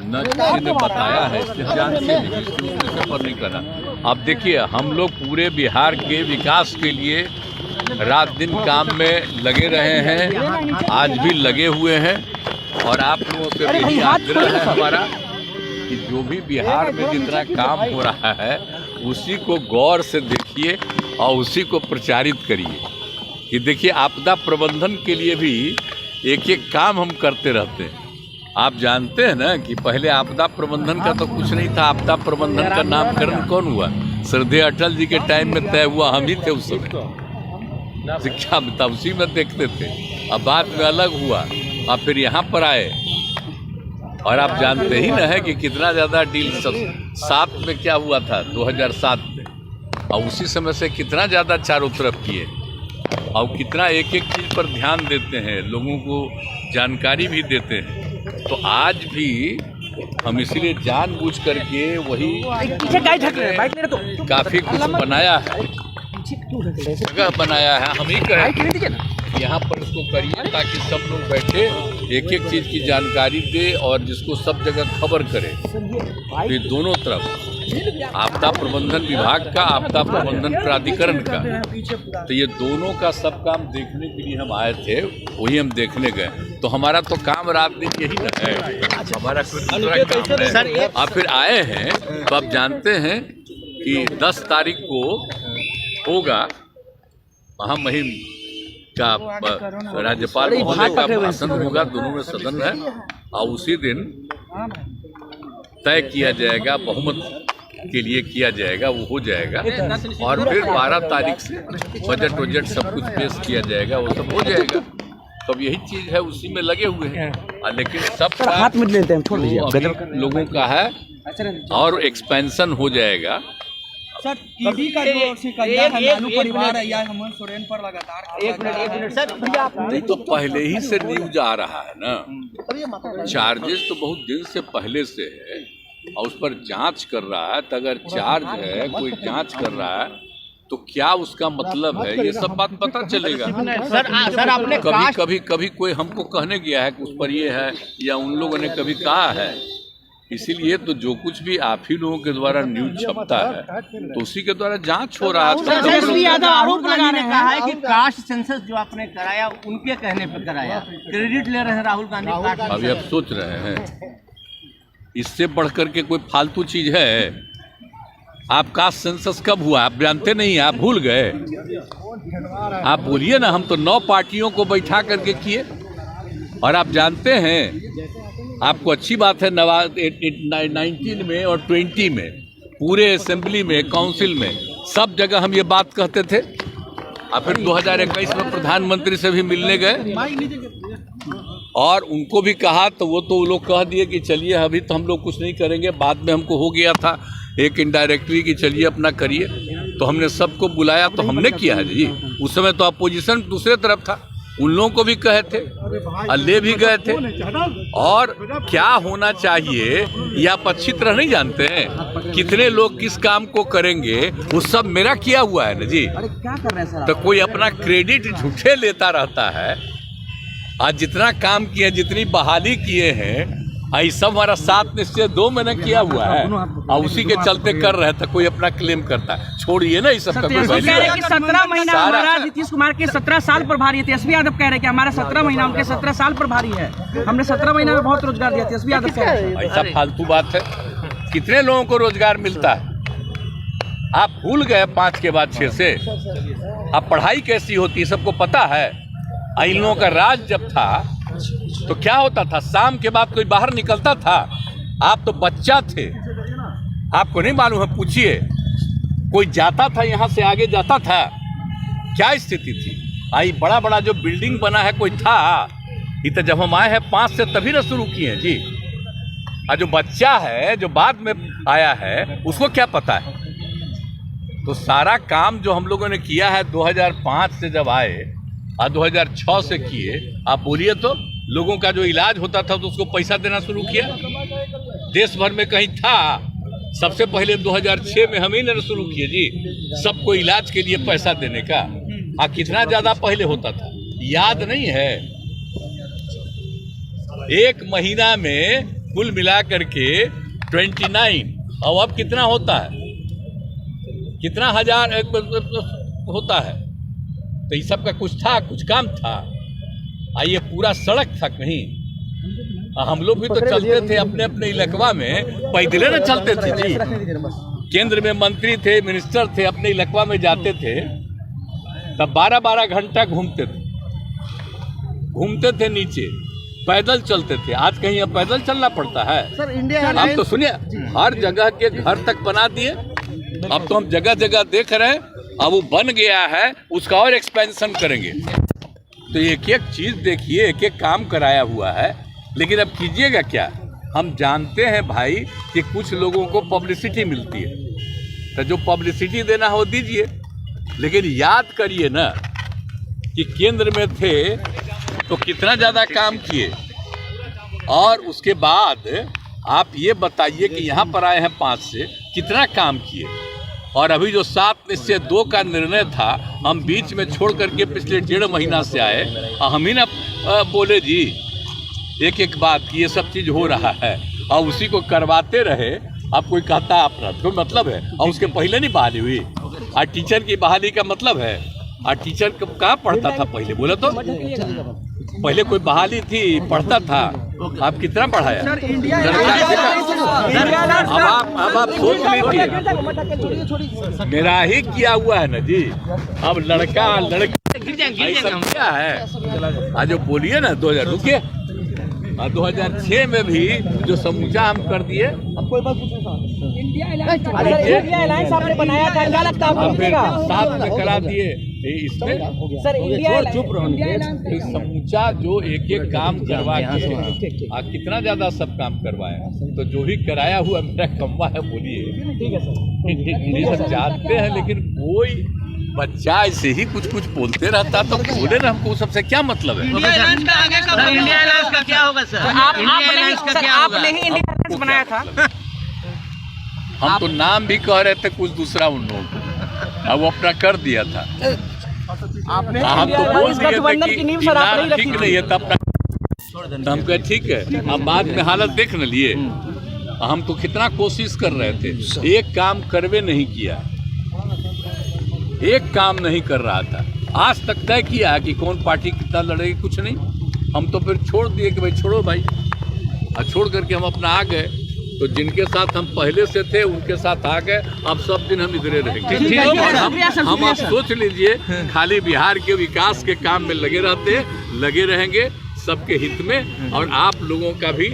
न किसी ने बताया है, इसलिए जान से सफर नहीं करा। अब देखिए, हम लोग पूरे बिहार के विकास के लिए रात दिन काम में लगे रहे हैं, आज भी लगे हुए हैं। और आप लोगों से यही आग्रह है हमारा कि जो भी बिहार में जितना काम हो रहा है उसी को गौर से देखिए और उसी को प्रचारित करिए। कि देखिए, आपदा प्रबंधन के लिए भी एक एक काम हम करते रहते हैं। आप जानते हैं ना कि पहले आपदा प्रबंधन का तो कुछ नहीं था। आपदा प्रबंधन का नामकरण कौन हुआ? श्रद्धेय अटल जी के टाइम में तय हुआ, हम ही थे उस समय, शिक्षा में था, उसी में देखते थे। अब बाद में अलग हुआ, अब फिर यहाँ पर आए। और आप जानते ही ना है कि कितना ज़्यादा डील 7 में क्या हुआ था, 2007 में, और उसी समय से कितना ज़्यादा चारों तरफ किए और कितना एक एक चीज़ पर ध्यान देते हैं, लोगों को जानकारी भी देते हैं। तो आज भी हम इसलिए जानबूझ करके वही काफ़ी कुछ बनाया है, जगह बनाया है। हम ही कहें यहाँ पर इसको करिए ताकि सब लोग बैठे एक एक चीज़ की जानकारी दे और जिसको सब जगह खबर करे। तो ये दोनों तरफ, आपदा प्रबंधन विभाग का, आपदा प्रबंधन प्राधिकरण का, तो ये दोनों का सब काम देखने के लिए हम आए थे, वही हम देखने गए। तो हमारा तो काम रात दिन यही न है, हमारा कुछ दूसरा काम है। आप फिर आए हैं तो आप जानते हैं कि 10 तारीख को होगा महामहिम का राज्यपाल महोदय का भाषण होगा, दोनों में सदन है, और उसी दिन तय किया जाएगा, बहुमत के लिए किया जाएगा, वो हो जाएगा। और फिर 12 तारीख से बजट सब कुछ पेश किया जाएगा, वो सब हो जाएगा। तो अब यही चीज़ है, उसी में लगे हुए हैं। लेकिन सब हाथ में लेते हैं, छोड़ दीजिए, लोगों का है और एक्सपेंशन हो जाएगा। सर, टीवी का जो शिकंजा है लालू परिवार है या हेमंत सोरेन पर लगातार एक मिनट सर, वो तो पहले ही से न्यूज आ रहा है ना। चार्जेस तो बहुत दिन से पहले से है और उस पर जांच कर रहा है। तो अगर चार्ज है, कोई जांच कर रहा है, तो क्या उसका मतलब है, ये सब बात पता चलेगा। सर आपने कभी कोई हमको कहने गया है कि उस पर ये है, या उन लोगों ने कभी कहा है। इसीलिए तो जो कुछ भी आप ही लोगों के द्वारा न्यूज छपता है तो उसी के द्वारा जांच हो रहा है। आरोप लगा रहे हैं कि कास्ट सेंसस जो आपने कराया उनके कहने पर कराया, क्रेडिट ले रहे हैं राहुल गांधी। अभी आप सोच रहे हैं इससे बढ़कर के कोई फालतू चीज है? आप कास्ट सेंसस कब हुआ आप जानते नहीं, आप भूल गए? आप बोलिए ना, हम तो 9 पार्टियों को बैठा करके किए। और आप जानते हैं, आपको अच्छी बात है, 19 में और 20 में पूरे असेंबली में, काउंसिल में, सब जगह हम ये बात कहते थे। और फिर 2021 में प्रधानमंत्री से भी मिलने गए और उनको भी कहा, तो वो लोग कह दिए कि चलिए अभी तो हम लोग कुछ नहीं करेंगे, बाद में हमको हो गया था एक इनडायरेक्टली कि चलिए अपना करिए। तो हमने सबको बुलाया, तो हमने किया है जी। उस समय तो अपोजिशन दूसरे तरफ था, उन लोगों को भी कहे थे और ले भी गए थे। और क्या होना चाहिए ये आप अच्छी तरह नहीं जानते हैं, कितने लोग किस काम को करेंगे, वो सब मेरा किया हुआ है ना जी। क्या कर रहे हैं सर? तो कोई अपना क्रेडिट झूठे लेता रहता है। आज जितना काम किए, जितनी बहाली किए हैं, ये सब हमारा 7 निश्चय 2 महीने किया हुआ है और उसी के चलते कर रहे थे। कोई अपना क्लेम करता है, छोड़िए ना इस सब। 17 महीना हमारा नीतीश कुमार के 17 साल पर भारी है। तेजस्वी यादव कह रहे हैं कि हमारा 17 महीना उनके 17 साल पर भारी है। हमने 17 महीना में बहुत रोजगार दिया। तेजस्वी यादव कह रहे हैं ऐसा फालतू बात है। कितने लोगों को रोजगार मिलता है? आप भूल गए 5 के बाद 6 से। अब पढ़ाई कैसी होती है सबको पता है। इन लोगों का राज जब था तो क्या होता था, शाम के बाद कोई बाहर निकलता था? आप तो बच्चा थे, आपको नहीं मालूम है, पूछिए। कोई जाता था यहाँ से आगे जाता था, क्या स्थिति थी? आई बड़ा बड़ा जो बिल्डिंग बना है कोई था? ये तो जब हम आए हैं 5 से तभी ना शुरू किए हैं जी। और जो बच्चा है, जो बाद में आया है, उसको क्या पता है? तो सारा काम जो हम लोगों ने किया है 2005 से जब आए और 2006 से किए, आप बोलिए तो लोगों का जो इलाज होता था तो उसको पैसा देना शुरू किया। देश भर में कहीं था? सबसे पहले 2006 में हम ही ने शुरू किए जी, सबको इलाज के लिए पैसा देने का। कितना ज्यादा पहले होता था याद नहीं है? 1 महीना में कुल मिला करके 29। और अब कितना होता है, कितना हजार होता है। तो ये सब का कुछ था, कुछ काम था। ये पूरा सड़क था कहीं। हम लोग भी तो चलते थे अपने अपने इलाकवा में, पैदल न चलते थे जी। केंद्र में मंत्री थे, मिनिस्टर थे, अपने इलाकवा में जाते थे तब 12-12 घंटा घूमते थे नीचे, पैदल चलते थे। आज कहीं अब पैदल चलना पड़ता है सर। इंडिया अब तो सुनिए, हर जगह के घर तक बना दिए। अब तो हम जगह जगह देख रहे हैं, अब वो बन गया है, उसका और एक्सपेंशन करेंगे। तो एक एक चीज देखिए, एक एक काम कराया हुआ है। लेकिन अब कीजिएगा क्या? हम जानते हैं भाई कि कुछ लोगों को पब्लिसिटी मिलती है, तो जो पब्लिसिटी देना हो दीजिए। लेकिन याद करिए ना कि केंद्र में थे तो कितना ज़्यादा काम किए, और उसके बाद आप ये बताइए कि यहाँ पर आए हैं 5 से कितना काम किए। और अभी जो 7 में से 2 का निर्णय था, हम बीच में छोड़ करके पिछले 1.5 महीना से आए, हम ही ना बोले जी एक एक बात कि ये सब चीज़ हो रहा है, और उसी को करवाते रहे। अब कोई कहता है अपना कोई मतलब है, और उसके पहले नहीं बहाली हुई। और टीचर की बहाली का मतलब है, और टीचर कहाँ पढ़ता था पहले, बोले तो पहले कोई बहाली थी, पढ़ता था। आप कितना पढ़ाया? अब आप सोच लीजिए, मेरा ही किया हुआ है ना जी। अब लड़का क्या है, आज जो बोलिए ना 2000 रुकिए, 2006 में भी जो समूचा हम कर दिए। इंडिया अलायंस आपने बनाया था, क्या लगता है आपको? साथ में करा दिए इसमें। सर इंडिया चुप रहो। समूचा जो एक एक काम करवा के कितना ज्यादा सब काम करवाया, तो जो भी कराया हुआ मेरा कमवा है, बोलिए। ठीक है सर, सब जानते हैं, लेकिन कोई बच्चा ऐसे ही कुछ कुछ बोलते रहता, तो बोले ना, हमको सबसे क्या मतलब है? इंडिया अलायंस का क्या होगा सर? आपने ही इंडिया अलायंस बनाया था। हम तो नाम भी कह रहे थे कुछ दूसरा उन लोगों को, अब वो अपना कर दिया था। आपने हम तो बोल दिए थे कि नींव सर आप नहीं ठीक नहीं है, तब तो हम कहे ठीक है। अब बाद में हालत देख न लिए। हम तो कितना कोशिश कर रहे थे, एक काम करवे नहीं किया, एक काम नहीं कर रहा था। आज तक तय किया कि कौन पार्टी कितना लड़ेगी, कुछ नहीं। हम तो फिर छोड़ दिए कि भाई छोड़ो भाई, और छोड़ करके हम अपना आ गए। तो जिनके साथ हम पहले से थे उनके साथ आ गए। अब सब दिन हम इधरे रहेंगे। हम आप सोच लीजिए, खाली बिहार के विकास के काम में लगे रहते, लगे रहेंगे सबके हित में, और आप लोगों का भी